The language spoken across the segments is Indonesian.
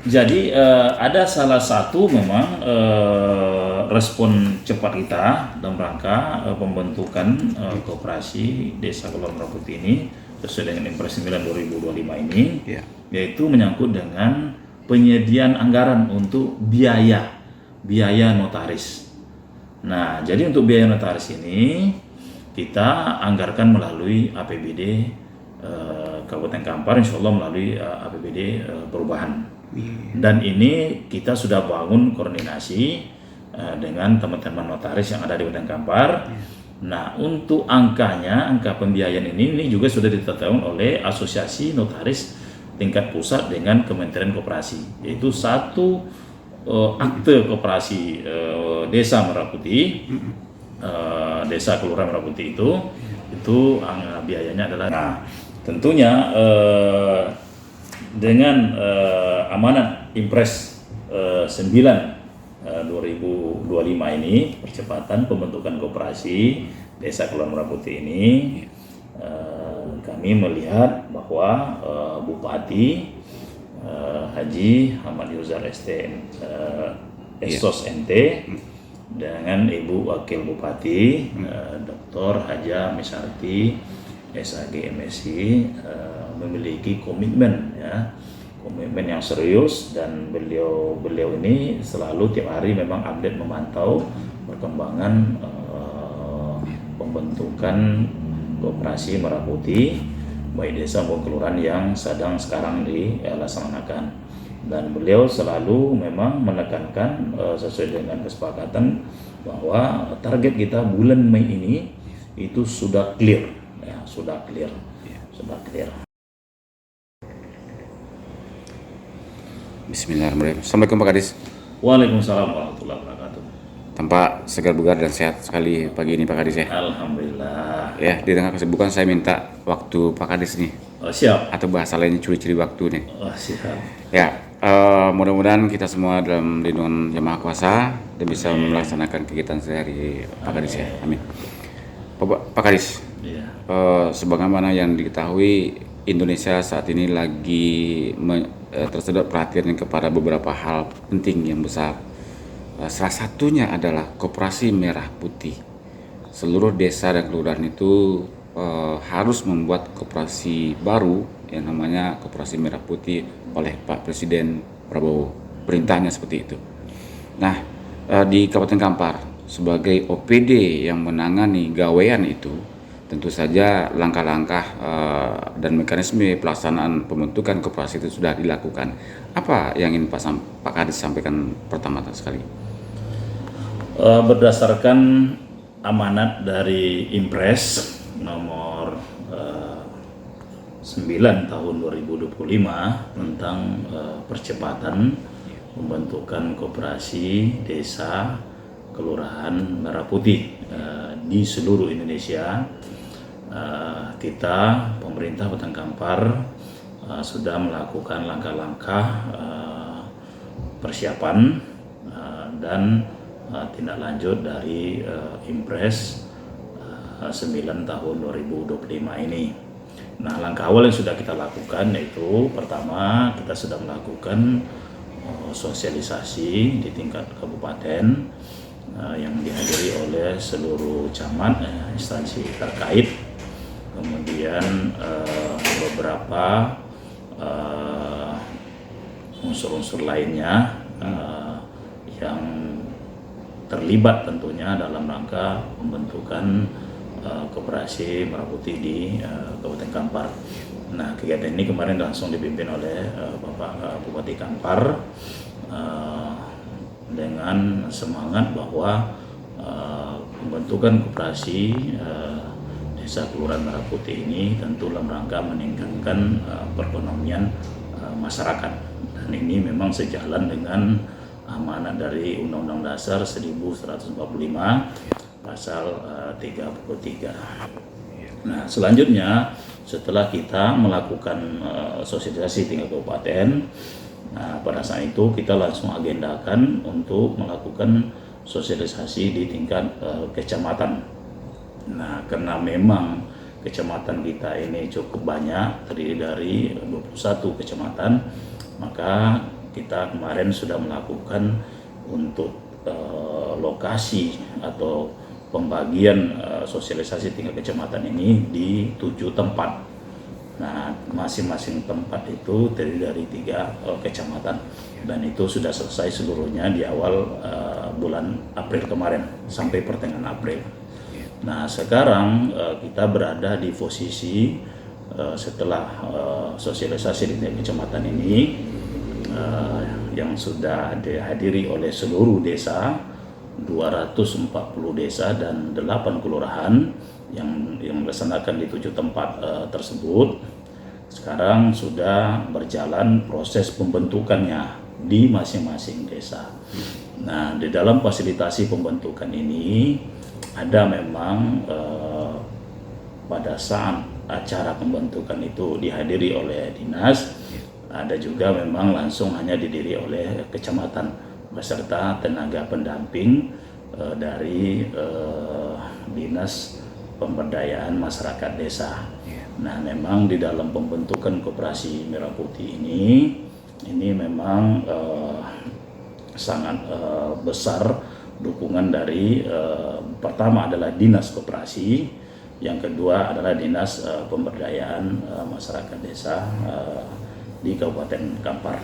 Jadi ada salah satu memang respon cepat kita dalam rangka pembentukan koperasi Desa Kepulauan Merah Putih ini sesuai dengan Impres 9 2025 ini, yaitu menyangkut dengan penyediaan anggaran untuk biaya notaris. Nah, jadi untuk biaya notaris ini kita anggarkan melalui APBD Kabupaten Kampar, insya Allah melalui APBD perubahan. Dan ini kita sudah bangun koordinasi dengan teman-teman notaris yang ada di Kabupaten Kampar. Nah, untuk angka pembiayaan ini juga sudah ditetapkan oleh Asosiasi Notaris tingkat pusat dengan Kementerian Koperasi, yaitu satu akte koperasi Desa Merah Putih, Desa Kelurahan Merah Putih itu biayanya adalah. Nah, tentunya dengan amanat Impres 9 2025 ini, percepatan pembentukan koperasi Desa Kelurahan Merah Putih ini, kami melihat bahwa Bupati Haji Ahmad Yuzar Estos MT dengan Ibu Wakil Bupati Dr. Haja Misarti SAG MSI memiliki komitmen yang serius, dan beliau ini selalu tiap hari memang update memantau perkembangan pembentukan koperasi Merah Putih baik desa maupun kelurahan yang sekarang dilaksanakan. Dan beliau selalu memang menekankan sesuai dengan kesepakatan bahwa target kita bulan Mei ini itu sudah clear. Sudah clear. Bismillahirrahmanirrahim. Assalamualaikum Pak Kadis. Waalaikumsalam warahmatullahi wabarakatuh. Tampak segar bugar dan sehat sekali pagi ini Pak Kadis ya. Alhamdulillah. Ya, di tengah kesibukan saya minta waktu Pak Kadis nih. Siap. Atau bahasa lainnya curi-curi waktu nih. Siap. Ya, mudah-mudahan kita semua dalam lindungan Yang Maha Kuasa dan bisa melaksanakan kegiatan sehari Pak Kadis ya. Amin. Pak Kadis. Iya. Sebagaimana yang diketahui, Indonesia saat ini lagi tersedot perhatian kepada beberapa hal penting yang besar. Salah satunya adalah Koperasi Merah Putih. Seluruh desa dan kelurahan itu harus membuat koperasi baru yang namanya Koperasi Merah Putih oleh Pak Presiden Prabowo. Perintahnya seperti itu. Nah, di Kabupaten Kampar sebagai OPD yang menangani gawean itu, tentu saja langkah-langkah dan mekanisme pelaksanaan pembentukan koperasi itu sudah dilakukan. Apa yang ingin Pak Kadis sampaikan pertama sekali? Berdasarkan amanat dari Impres nomor 9 tahun 2025 tentang percepatan pembentukan koperasi desa kelurahan Merah Putih di seluruh Indonesia, kita pemerintah Kabupaten Kampar sudah melakukan langkah-langkah persiapan dan tindak lanjut dari Impres 9 tahun 2025 ini. Nah, langkah awal yang sudah kita lakukan yaitu pertama, kita sudah melakukan sosialisasi di tingkat kabupaten yang dihadiri oleh seluruh camat, instansi terkait, kemudian beberapa unsur-unsur lainnya yang terlibat tentunya dalam rangka pembentukan koperasi Merah Putih di Kabupaten Kampar. Nah, kegiatan ini kemarin langsung dipimpin oleh Bapak Bupati Kampar dengan semangat bahwa pembentukan koperasi Desa Kelurahan Merah Putih ini tentu dalam rangka meningkatkan perekonomian masyarakat. Dan ini memang sejalan dengan amanat dari Undang-Undang Dasar 1145 pasal 33. Nah, selanjutnya setelah kita melakukan sosialisasi tingkat kabupaten, nah pada saat itu kita langsung agendakan untuk melakukan sosialisasi di tingkat kecamatan. Nah, karena memang kecamatan kita ini cukup banyak, terdiri dari 21 kecamatan, maka kita kemarin sudah melakukan untuk lokasi atau pembagian sosialisasi tingkat kecamatan ini di 7 tempat. Nah, masing-masing tempat itu terdiri dari 3 kecamatan, dan itu sudah selesai seluruhnya di awal bulan April kemarin sampai pertengahan April. Nah, sekarang kita berada di posisi setelah sosialisasi di tingkat kecamatan ini yang sudah dihadiri oleh seluruh desa, 240 desa dan 8 kelurahan yang melaksanakan di 7 tempat tersebut. Sekarang sudah berjalan proses pembentukannya di masing-masing desa. Nah, di dalam fasilitasi pembentukan ini ada memang pada saat acara pembentukan itu dihadiri oleh dinas, ada juga memang langsung hanya didiri oleh kecamatan beserta tenaga pendamping dari Dinas Pemberdayaan Masyarakat Desa. Nah, memang di dalam pembentukan Koperasi Merah Putih ini memang sangat besar dukungan dari pertama adalah Dinas Koperasi, yang kedua adalah Dinas Pemberdayaan Masyarakat Desa di Kabupaten Kampar.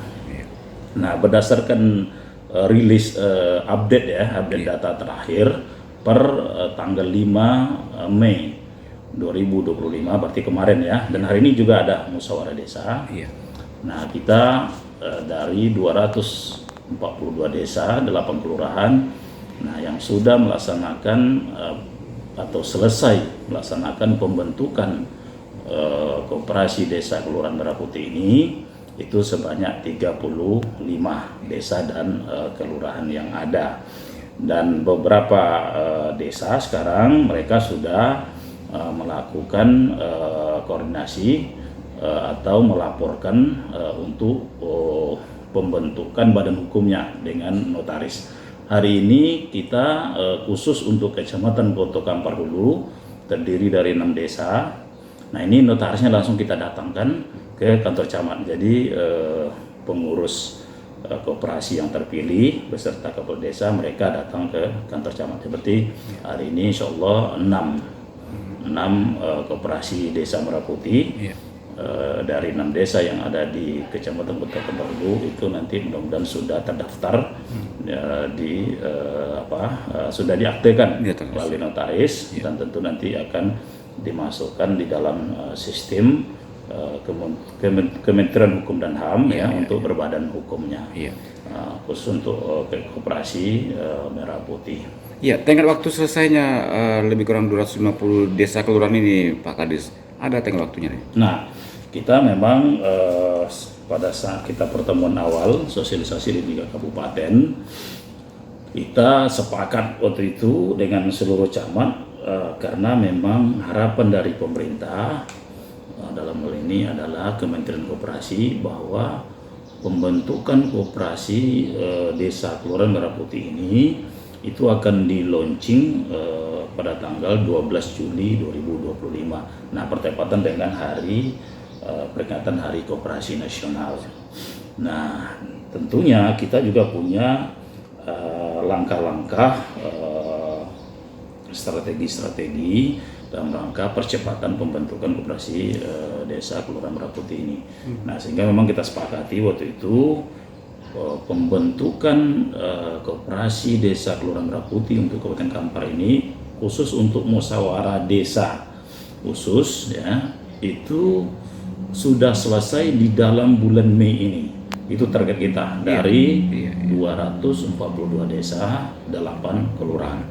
Nah, berdasarkan rilis update data terakhir per tanggal 5 Mei 2025, berarti kemarin ya, dan hari ini juga ada musyawarah desa. Nah, kita dari 242 desa, 8 kelurahan, nah yang sudah melaksanakan atau selesai melaksanakan pembentukan Koperasi Desa Kelurahan Merah Putih ini itu sebanyak 35 desa dan kelurahan yang ada, dan beberapa desa sekarang mereka sudah melakukan koordinasi atau melaporkan untuk pembentukan badan hukumnya dengan notaris. Hari ini kita khusus untuk Kecamatan Poto Kampar Hulu terdiri dari 6 desa. Nah, ini notarisnya langsung kita datangkan ke kantor camat. Jadi pengurus koperasi yang terpilih beserta kepala desa mereka datang ke kantor camat. Seperti hari ini insya Allah 6 koperasi desa Merah Putih dari 6 desa yang ada di Kecamatan Kota Kampar Hulu itu nanti mudah-mudahan sudah terdaftar sudah diaktekan melalui notaris, dan tentu nanti akan dimasukkan di dalam sistem Kementerian Hukum dan HAM untuk berbadan hukumnya, khusus untuk Koperasi Merah Putih. Ya, tenggat waktu selesainya lebih kurang 250 desa kelurahan ini, Pak Kadis, ada tenggat waktunya nih? Nah, kita memang pada saat kita pertemuan awal sosialisasi di 3 kabupaten, kita sepakat waktu itu dengan seluruh camat karena memang harapan dari pemerintah dalam hal ini adalah Kementerian Koperasi bahwa pembentukan koperasi Desa Kelurahan Merah Putih ini itu akan di launching pada tanggal 12 Juli 2025. Nah, bertepatan dengan hari peringatan Hari Koperasi Nasional. Nah, tentunya kita juga punya langkah-langkah strategi-strategi dalam rangka percepatan pembentukan koperasi Desa Kelurahan Merah Putih ini. Nah, sehingga memang kita sepakati waktu itu pembentukan koperasi Desa Kelurahan Merah Putih untuk Kabupaten Kampar ini khusus untuk musyawarah desa khusus itu sudah selesai di dalam bulan Mei ini. Itu target kita dari 242 desa, 8 kelurahan.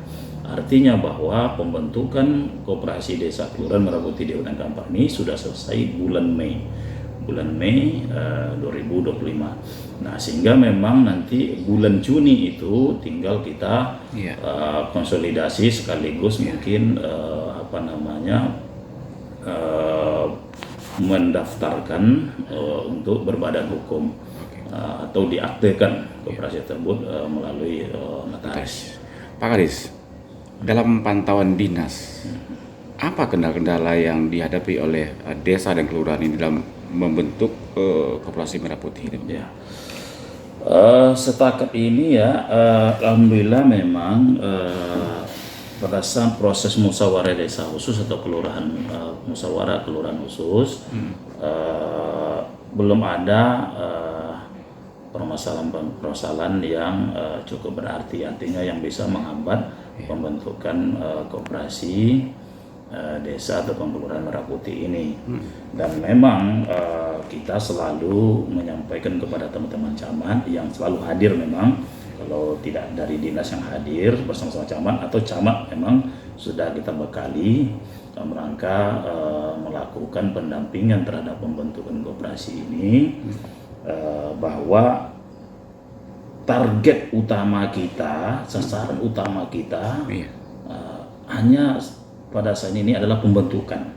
Artinya bahwa pembentukan koperasi Desa Kelurahan Merah Putih di Kabupaten Kampar ini sudah selesai bulan Mei 2025. Nah, sehingga memang nanti bulan Juni itu tinggal kita konsolidasi sekaligus mungkin mendaftarkan untuk berbadan hukum atau diaktekan koperasi tersebut melalui notaris. Pak Kadis, dalam pantauan dinas, apa kendala-kendala yang dihadapi oleh desa dan kelurahan ini dalam membentuk Koperasi Merah Putih ini? Ya. Setakat ini ya, alhamdulillah memang pada saat proses musyawarah desa khusus atau kelurahan musyawarah kelurahan khusus belum ada permasalahan yang cukup berarti, artinya yang bisa menghambat pembentukan koperasi desa atau kelurahan Merah Putih ini. Dan memang kita selalu menyampaikan kepada teman-teman camat yang selalu hadir, memang kalau tidak dari dinas yang hadir bersama-sama camat atau camat memang sudah kita bekali dalam rangka melakukan pendampingan terhadap pembentukan koperasi ini, bahwa target utama kita, sasaran utama kita hanya pada saat ini adalah pembentukan.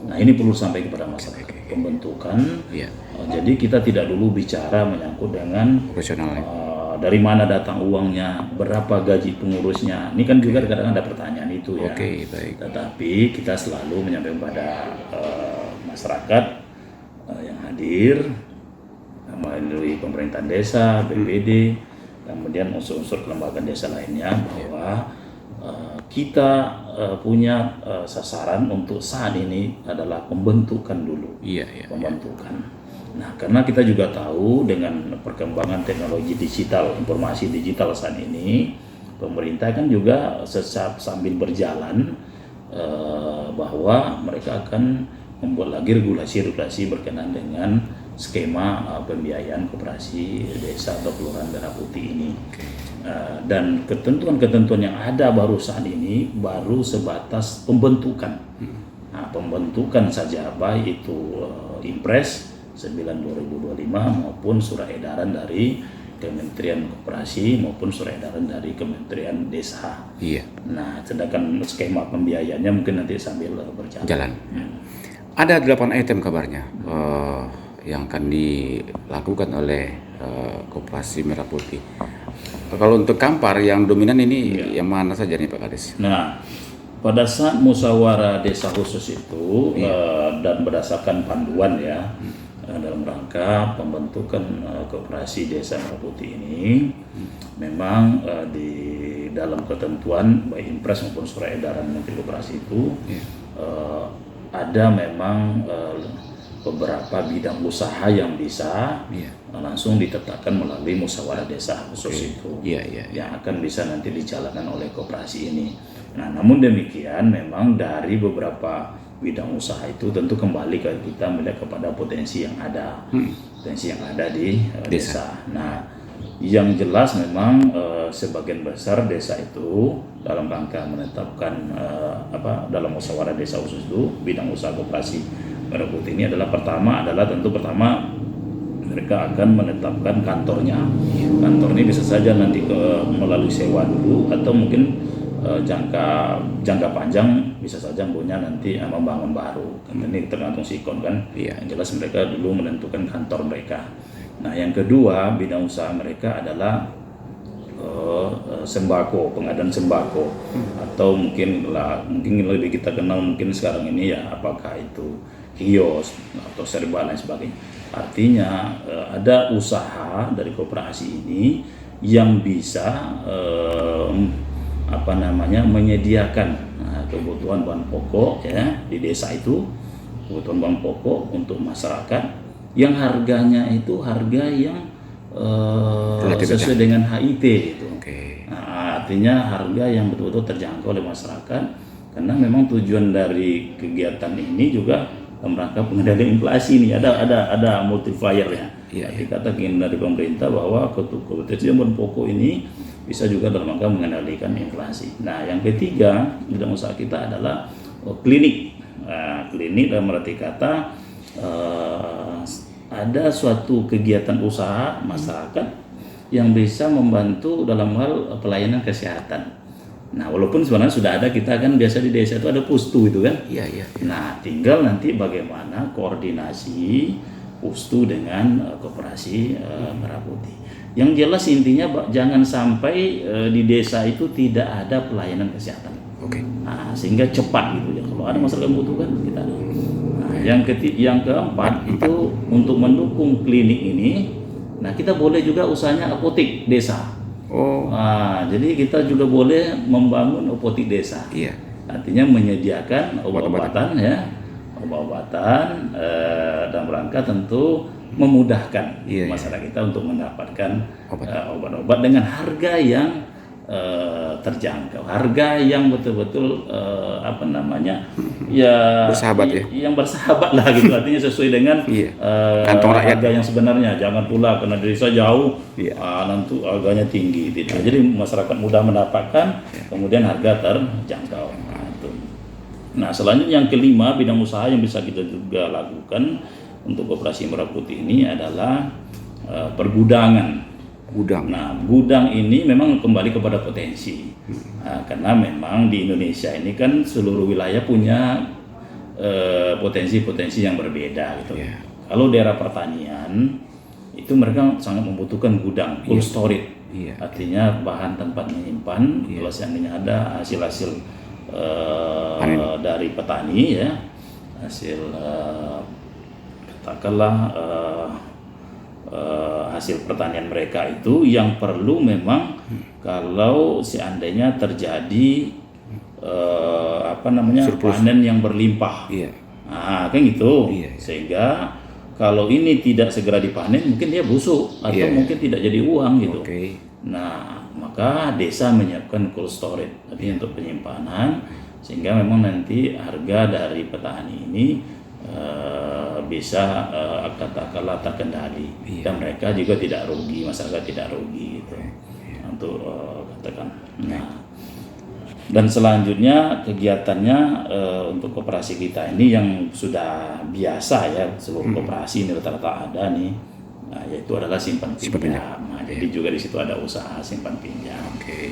Nah, ini perlu sampai kepada masyarakat, pembentukan. Jadi kita tidak dulu bicara menyangkut dengan dari mana datang uangnya, berapa gaji pengurusnya. Ini kan juga kadang-kadang ada pertanyaan itu ya. Baik. Tetapi kita selalu menyampaikan kepada masyarakat yang hadir melalui pemerintahan desa, BPD, kemudian unsur-unsur kelembagaan desa lainnya, bahwa kita punya sasaran untuk saat ini adalah pembentukan dulu. Pembentukan. Nah, karena kita juga tahu dengan perkembangan teknologi digital, informasi digital saat ini, pemerintah kan juga sambil berjalan bahwa mereka akan membuat lagi regulasi-regulasi berkenaan dengan skema pembiayaan koperasi desa atau kelurahan Merah Putih ini. Dan ketentuan-ketentuan yang ada baru saat ini baru sebatas pembentukan. Nah, pembentukan saja, baik itu Impres 9/2025 maupun surat edaran dari Kementerian Koperasi maupun surat edaran dari Kementerian Desa. Nah, sedangkan skema pembiayaannya mungkin nanti sambil berjalan. Ada 8 item kabarnya yang akan dilakukan oleh Koperasi Merah Putih. Kalau untuk Kampar yang dominan ini yang mana saja nih Pak Kades? Nah, pada saat musyawarah desa khusus itu dan berdasarkan panduan ya dalam rangka pembentukan koperasi desa Merah Putih ini, memang di dalam ketentuan baik Impres maupun surat edaran Menteri Koperasi itu ada memang beberapa bidang usaha yang bisa langsung ditetapkan melalui musyawarah desa khusus itu, yang akan bisa nanti dijalankan oleh koperasi ini. Nah, namun demikian memang dari beberapa bidang usaha itu tentu kembali ke kita melihat kepada potensi yang ada, potensi yang ada di desa. Nah, yang jelas memang sebagian besar desa itu dalam rangka menetapkan dalam musyawarah desa khusus itu bidang usaha koperasi Merah Putih ini adalah pertama mereka akan menetapkan kantornya. Kantor ini bisa saja nanti melalui sewa dulu atau mungkin jangka panjang bisa saja punya nanti membangun baru. Ini tergantung sikon kan. Yang jelas mereka dulu menentukan kantor mereka. Nah, yang kedua bidang usaha mereka adalah sembako, pengadaan sembako, atau mungkin lebih kita kenal mungkin sekarang ini ya apakah itu kios atau serba lain sebagainya. Artinya ada usaha dari koperasi ini yang bisa menyediakan kebutuhan bahan pokok ya di desa itu, kebutuhan bahan pokok untuk masyarakat yang harganya itu harga yang sesuai dengan HIT itu. Nah, artinya harga yang betul-betul terjangkau oleh masyarakat, karena memang tujuan dari kegiatan ini juga dalam rangka pengendalian inflasi ini ada multiplier-nya. Dikatakan dari pemerintah bahwa kebutuhan bahan pokok ini bisa juga dalam rangka mengendalikan inflasi. Nah, yang ketiga bidang usaha kita adalah klinik. Klinik dalam arti kata ada suatu kegiatan usaha masyarakat yang bisa membantu dalam hal pelayanan kesehatan. Nah, walaupun sebenarnya sudah ada, kita kan biasa di desa itu ada pustu itu kan. Nah, tinggal nanti bagaimana koordinasi pustu dengan koperasi Merah Putih. Yang jelas intinya jangan sampai di desa itu tidak ada pelayanan kesehatan. Nah, sehingga cepat gitu ya. Kalau ada masyarakat membutuhkan kita ada. Nah, yang keempat itu untuk mendukung klinik ini. Nah, kita boleh juga usahanya apotik desa. Oh, Nah, jadi kita juga boleh membangun apotik desa. iya. Artinya menyediakan Obat-obatan. obat-obatan ya, obat-obatan dalam rangka tentu memudahkan Iya, iya. masyarakat kita untuk mendapatkan Obat. obat-obat dengan harga yang terjangkau, harga yang betul-betul apa namanya ya Bersahabat ya? yang bersahabat lah gitu, artinya sesuai dengan Iya. Kantong rakyat. harga yang sebenarnya. Jangan pula karena desa jauh Iya. nanti harganya tinggi gitu. Jadi masyarakat mudah mendapatkan, kemudian harga terjangkau. Nah, selanjutnya yang kelima, bidang usaha yang bisa kita juga lakukan untuk Koperasi Merah Putih ini adalah pergudangan. Gudang. Nah, gudang ini memang kembali kepada potensi. Karena memang di Indonesia ini kan seluruh wilayah punya potensi-potensi yang berbeda gitu. Iya. Kalau daerah pertanian itu mereka sangat membutuhkan gudang, cold storage. Iya. Artinya bahan tempat menyimpan. Kalau seandainya ada hasil-hasil dari petani ya, hasil katakanlah hasil pertanian mereka itu yang perlu memang kalau seandainya terjadi apa namanya panen yang berlimpah. Iya. Nah, kan gitu. Iya. Sehingga kalau ini tidak segera dipanen mungkin dia busuk atau Iya. mungkin tidak jadi uang gitu. Oke. Nah, maka desa menyiapkan cold storage artinya untuk penyimpanan sehingga memang nanti harga dari petani ini bisa katakanlah terkendali dan mereka juga tidak rugi, masyarakat tidak rugi gitu untuk katakan. Nah, dan selanjutnya kegiatannya untuk koperasi kita ini yang sudah biasa ya, seluruh koperasi ini rata-rata ada nih, nah, yaitu adalah simpan pinjam. Nah, jadi juga di situ ada usaha simpan pinjam.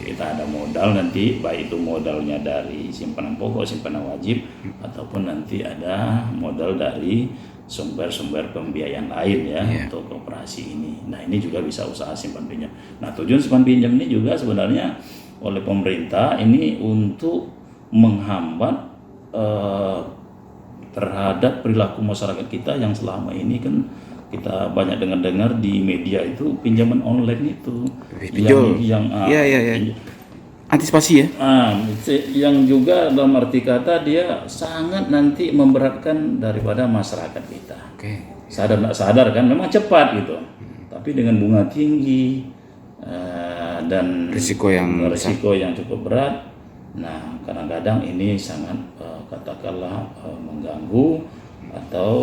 Kita ada modal nanti, baik itu modalnya dari simpanan pokok, simpanan wajib, ataupun nanti ada modal dari sumber-sumber pembiayaan lain ya untuk koperasi ini. Nah, ini juga bisa usaha simpan pinjam. Nah, tujuan simpan pinjam ini juga sebenarnya oleh pemerintah ini untuk menghambat terhadap perilaku masyarakat kita yang selama ini kan kita banyak dengar di media itu pinjaman online itu Pinjol. Iya. Antisipasi ya? Yang juga dalam arti kata dia sangat nanti memberatkan daripada masyarakat kita. Sadar nggak sadar kan, memang cepat gitu, tapi dengan bunga tinggi dan risiko yang cukup berat. Nah, kadang-kadang ini sangat katakanlah mengganggu atau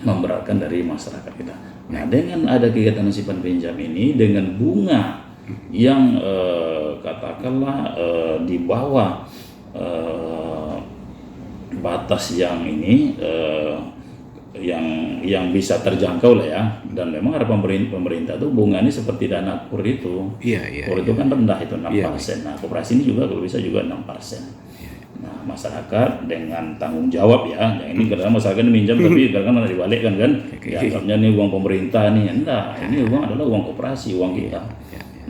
memberatkan dari masyarakat kita. Nah, dengan ada kegiatan simpan pinjam ini dengan bunga yang katakanlah di bawah batas yang ini yang bisa terjangkau lah ya, dan memang ada pemerintah tuh bunga ini seperti dana KUR itu. KUR itu kan rendah itu 6%. Nah, koperasi ini juga kalau bisa juga 6%. Nah, masyarakat dengan tanggung jawab ya, yang ini kadang masyarakat ini minjam tapi kadang-kadang dibalikkan kan, dianggapnya ini uang pemerintah nih, enggak, ini uang adalah uang koperasi, uang kita.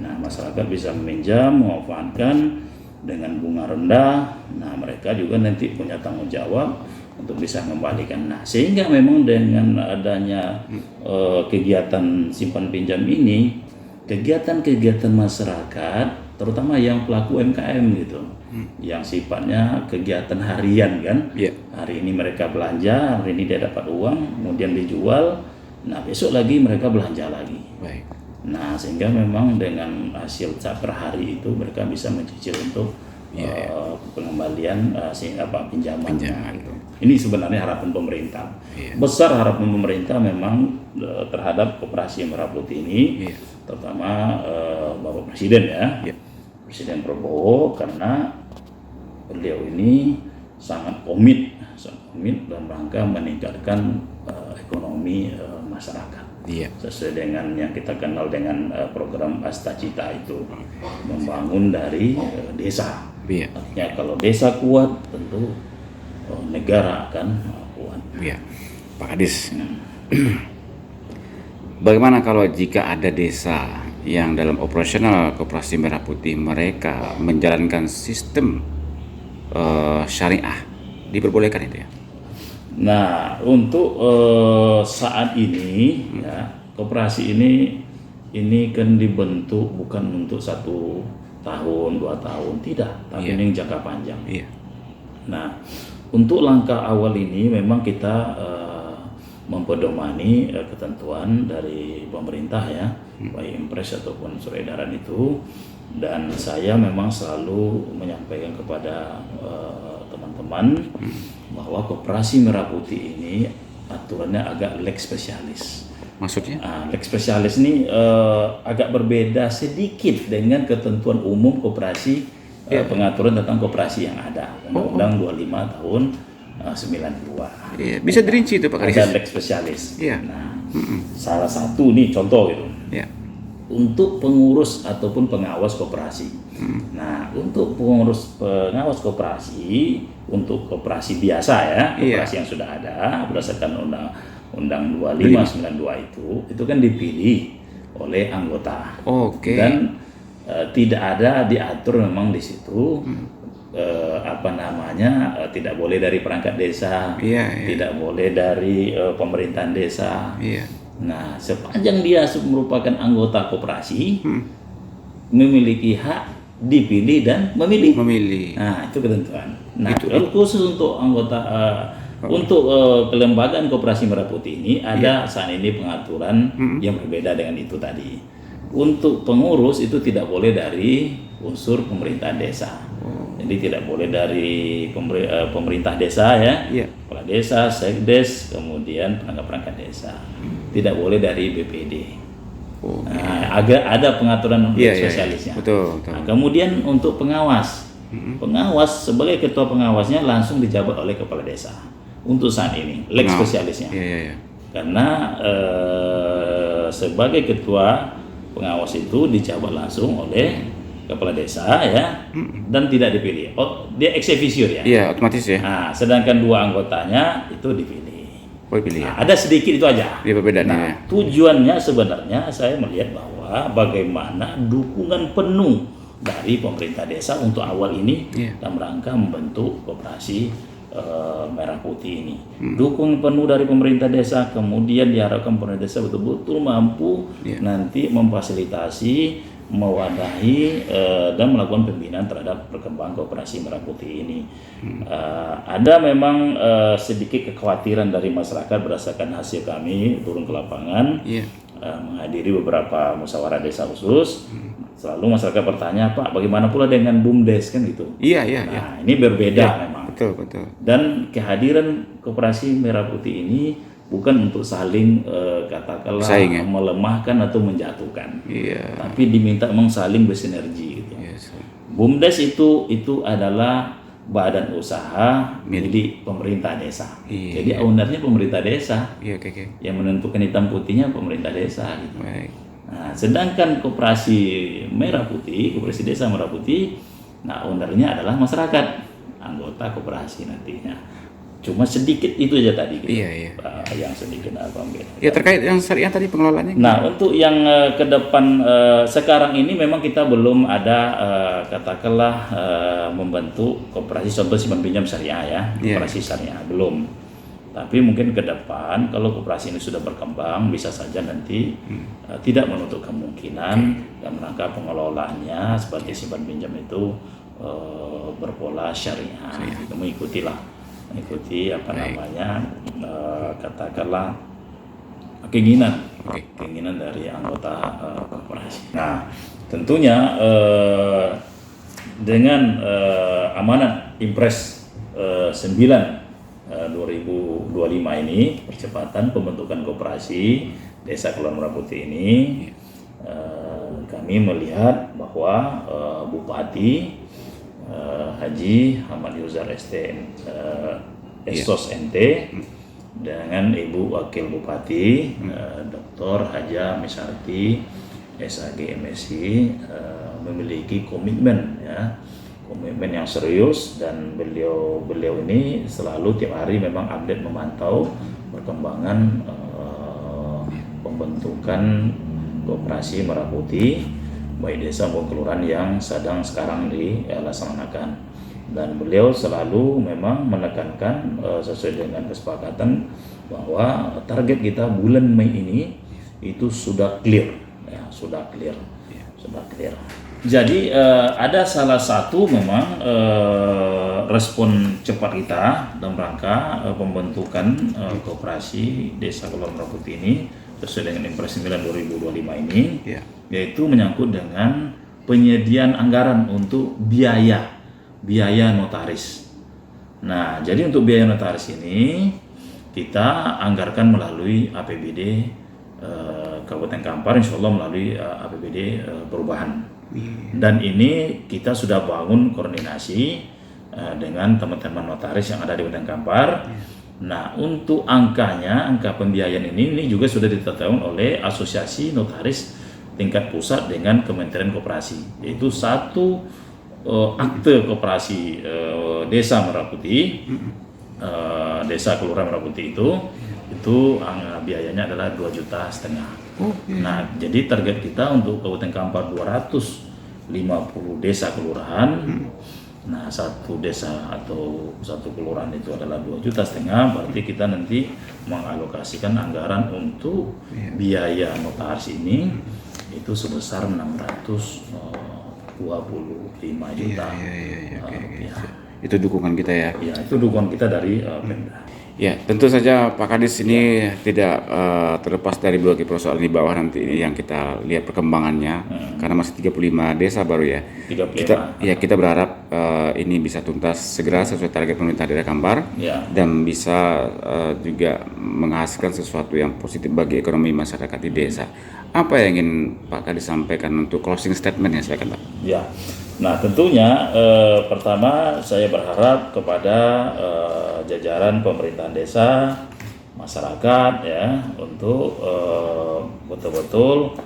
Nah, masyarakat bisa meminjam, memanfaatkan dengan bunga rendah. Nah, mereka juga nanti punya tanggung jawab untuk bisa mengembalikan. Nah, sehingga memang dengan adanya kegiatan simpan pinjam ini, kegiatan-kegiatan masyarakat, terutama yang pelaku UMKM gitu, yang sifatnya kegiatan harian kan, hari ini mereka belanja, hari ini dia dapat uang, kemudian dijual, nah besok lagi mereka belanja lagi. Nah, sehingga memang dengan hasil per hari itu mereka bisa mencicil untuk pengembalian pinjaman. Gitu. Ini sebenarnya harapan pemerintah. Besar harapan pemerintah memang terhadap Koperasi Merah Putih ini, terutama Bapak Presiden ya, Presiden Prabowo, karena beliau ini sangat komit dalam rangka meningkatkan ekonomi masyarakat. Sesuai dengan yang kita kenal dengan program Astacita itu, membangun dari desa. Artinya kalau desa kuat, tentu negara akan kuat. Pak Kadis, bagaimana kalau jika ada desa yang dalam operasional Koperasi Merah Putih mereka menjalankan sistem syariah, diperbolehkan itu ya? Nah, untuk saat ini ya, koperasi ini kan dibentuk bukan untuk 1 tahun 2 tahun, tidak, tapi Iya. ini jangka panjang. Iya. Nah, untuk langkah awal ini memang kita mempedomani ketentuan dari pemerintah ya, baik impres ataupun surat edaran itu, dan saya memang selalu menyampaikan kepada teman-teman bahwa koperasi merah putih ini aturannya agak lex spesialis. Maksudnya? Lex spesialis ini agak berbeda sedikit dengan ketentuan umum koperasi, pengaturan tentang koperasi yang ada, Undang-Undang 25 tahun 92. Iya. Bisa dirinci itu Pak Kadis? Ada lex spesialis. Iya. Nah, salah satu nih contoh gitu. Iya. Untuk pengurus ataupun pengawas koperasi. Nah, untuk pengurus pengawas koperasi, untuk koperasi biasa ya, koperasi yang sudah ada berdasarkan Undang 2592 itu kan dipilih oleh anggota. Oke. Dan tidak ada diatur memang di situ tidak boleh dari perangkat desa, tidak boleh dari pemerintahan desa. Iya. Nah, sepanjang dia merupakan anggota koperasi, memiliki hak dipilih dan memilih. Nah, itu ketentuan. Nah, kalau khusus untuk anggota untuk kelembagaan koperasi merah putih ini ada saat ini pengaturan yang berbeda dengan itu tadi. Untuk pengurus itu tidak boleh dari unsur pemerintahan desa. Jadi tidak boleh dari pemerintah desa ya, kepala desa, sekdes, kemudian perangkat desa. Tidak boleh dari BPD. Nah, agak ada pengaturan spesialisnya. Betul. Nah, kemudian untuk pengawas, pengawas sebagai ketua pengawasnya langsung dijabat oleh kepala desa. Untuk saat ini, lex spesialisnya. Karena sebagai ketua pengawas itu dijabat langsung oleh kepala desa ya, dan tidak dipilih. Dia ex officio ya. Iya, otomatis ya. Nah, sedangkan 2 anggotanya itu dipilih. Pilih ya. Ada sedikit itu aja. Iya, perbedaannya. Nah, tujuannya sebenarnya saya melihat bahwa bagaimana dukungan penuh dari pemerintah desa untuk awal ini dalam rangka membentuk koperasi merah putih ini. Dukungan penuh dari pemerintah desa, kemudian diharapkan pemerintah desa betul-betul mampu nanti memfasilitasi, mewadahi dan melakukan pembinaan terhadap perkembangan koperasi merah putih ini. Ada memang sedikit kekhawatiran dari masyarakat berdasarkan hasil kami turun ke lapangan, menghadiri beberapa musyawarah desa khusus. Selalu masyarakat bertanya, Pak, bagaimana pula dengan BUMDes kan gitu? Nah, ini berbeda memang. Betul. Dan kehadiran koperasi merah putih ini bukan untuk saling katakanlah melemahkan atau menjatuhkan, tapi diminta memang saling bersinergi gitu. BUMDes itu adalah badan usaha milik pemerintah desa. Jadi ownernya pemerintah desa, yang menentukan hitam putihnya pemerintah desa gitu. Nah, sedangkan koperasi merah putih, koperasi desa merah putih, nah ownernya adalah masyarakat, anggota koperasi nantinya. Cuma sedikit itu aja tadi gitu. Yang sedikit terkait yang syariah tadi pengelolaannya. Nah, untuk yang ke depan sekarang ini memang kita belum ada katakanlah membentuk koperasi contoh simpan pinjam syariah ya, koperasi syariah belum. Tapi mungkin ke depan kalau koperasi ini sudah berkembang bisa saja nanti tidak menutup kemungkinan dalam rangka pengelolaannya seperti simpan pinjam itu berpola syariah. Kita mengikuti katakanlah keinginan dari anggota koperasi. Nah, tentunya dengan amanat Impres 9 2025 ini, percepatan pembentukan koperasi Desa Kepulauan Merah Putih ini, kami melihat bahwa Bupati Haji Ahmad Yuzar Estos NT dengan Ibu Wakil Bupati Dr. Haja Mesarti SAG MSI memiliki komitmen yang serius, dan beliau ini selalu tiap hari memang update memantau perkembangan pembentukan koperasi merah putih baik desa maupun kelurahan yang sekarang dilaksanakan, dan beliau selalu memang menekankan sesuai dengan kesepakatan bahwa target kita bulan Mei ini itu sudah clear, ya, sudah clear. Jadi ada salah satu memang respon cepat kita dalam rangka pembentukan koperasi Desa Kepulauan Merah Putih ini sesuai dengan Impres 9 2025 ini, yaitu menyangkut dengan penyediaan anggaran untuk biaya notaris. Nah, jadi untuk biaya notaris ini kita anggarkan melalui APBD Kabupaten Kampar, insya Allah melalui APBD perubahan. Dan ini kita sudah bangun koordinasi dengan teman-teman notaris yang ada di Kabupaten Kampar. Nah, untuk angka pembiayaan ini juga sudah ditetapkan oleh Asosiasi Notaris tingkat pusat dengan Kementerian Koperasi, yaitu satu akte koperasi Desa Merah Putih, Desa Kelurahan Merah Putih itu biayanya adalah 2,5 juta. Nah, jadi target kita untuk Kabupaten Kampar 250 desa kelurahan. Nah, satu desa atau satu kelurahan itu adalah 2,5 juta. Berarti kita nanti mengalokasikan anggaran untuk biaya notaris ini itu sebesar 625 juta. Itu dukungan kita ya. Ya, itu dukungan kita dari Pemda. Ya, tentu saja Pak Kadis ini tidak terlepas dari berbagai persoalan di bawah nanti yang kita lihat perkembangannya, karena masih 35 desa baru ya. 35. Kita berharap ini bisa tuntas segera sesuai target pemerintah daerah Kampar dan bisa juga menghasilkan sesuatu yang positif bagi ekonomi masyarakat di desa. Apa yang ingin Pak Kadis sampaikan untuk closing statement ya, silakan Pak. Ya. Nah, tentunya pertama saya berharap kepada jajaran pemerintahan desa, masyarakat ya, untuk betul-betul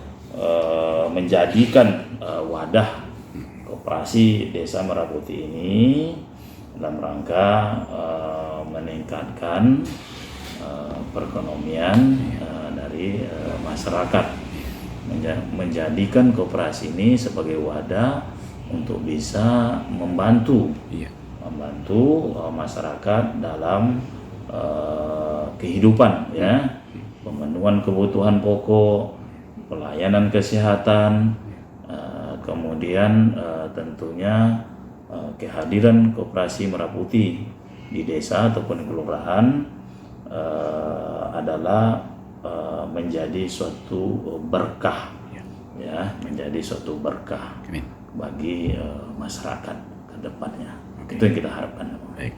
menjadikan wadah koperasi Desa Merah Putih ini dalam rangka meningkatkan perekonomian dari masyarakat, menjadikan koperasi ini sebagai wadah untuk bisa membantu masyarakat dalam kehidupan ya, pemenuhan kebutuhan pokok, pelayanan kesehatan, kemudian tentunya kehadiran koperasi Merah Putih di desa ataupun kelurahan adalah menjadi suatu berkah ya, menjadi suatu berkah bagi masyarakat ke depannya. Itu yang kita harapkan. Baik.